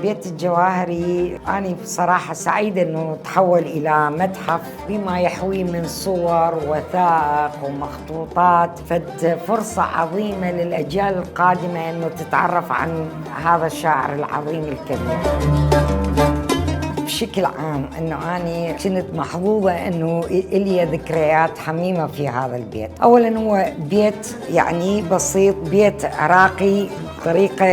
بيت الجواهري أنا بصراحة سعيدة أنه تحول إلى متحف بما يحوي من صور وثائق ومخطوطات، فد فرصة عظيمة للأجيال القادمة أنه تتعرف عن هذا الشاعر العظيم الكبير. بشكل عام أنه أنا كنت محظوظة أنه إلي ذكريات حميمة في هذا البيت. أولاً هو بيت يعني بسيط، بيت عراقي الطريقة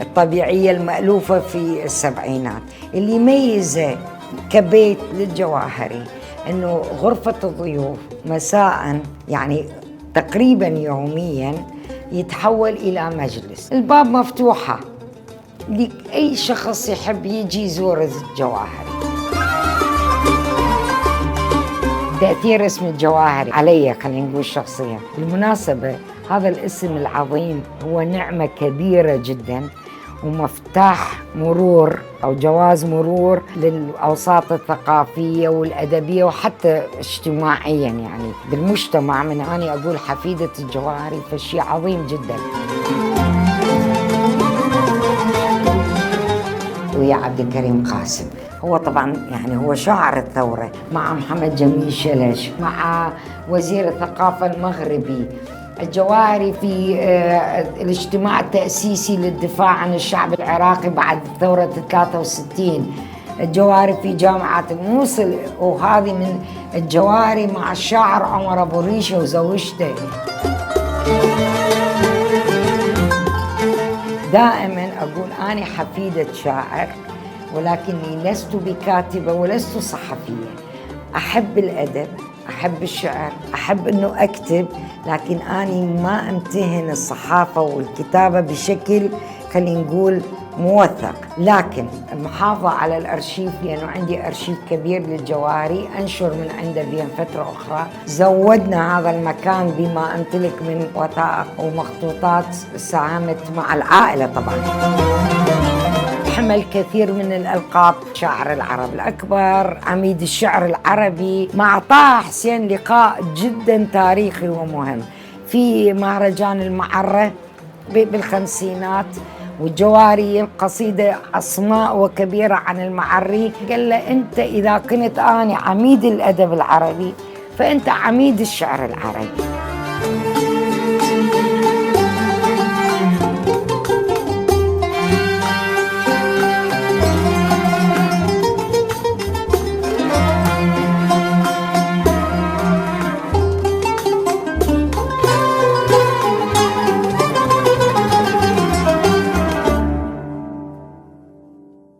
الطبيعية المألوفة في السبعينات. اللي يميزه كبيت للجواهري أنه غرفة الضيوف مساءً يعني تقريباً يومياً يتحول إلى مجلس، الباب مفتوحة لأي شخص يحب يجي يزور الجواهري. تأثير اسم الجواهري علي خلينا نقول شخصيا، بالمناسبة هذا الاسم العظيم هو نعمة كبيرة جدا ومفتاح مرور أو جواز مرور للأوساط الثقافية والأدبية وحتى اجتماعيا، يعني بالمجتمع. من أنا أقول حفيدة الجواهري فشي عظيم جدا. ويا عبد الكريم قاسم هو طبعا يعني هو شاعر الثورة، مع محمد جميل شلش، مع وزير الثقافة المغربي. الجواهري في الاجتماع التأسيسي للدفاع عن الشعب العراقي بعد ثورة 63. الجواهري في جامعة الموصل، وهذه من الجواهري مع الشاعر عمر أبو ريشة وزوجته. دائما أقول أنا حفيدة شاعر، ولكني لست بكاتبة ولست صحفية. أحب الأدب، أحب الشعر، أحب أنه أكتب، لكن أنا ما أمتهن الصحافة والكتابة بشكل خلينا نقول موثق. لكن المحافظة على الأرشيف، لأنه عندي أرشيف كبير للجواهري أنشر من عنده بين فترة أخرى. زودنا هذا المكان بما أمتلك من وثائق ومخطوطات ساهمت مع العائلة طبعاً. حمل كثير من الألقاب، شاعر العرب الأكبر، عميد الشعر العربي. مع طه حسين لقاء جدا تاريخي ومهم في مهرجان المعرة بالخمسينات، والجواري قصيدة أصماء وكبيرة عن المعري. قال له أنت إذا كنت أنا عميد الأدب العربي فأنت عميد الشعر العربي.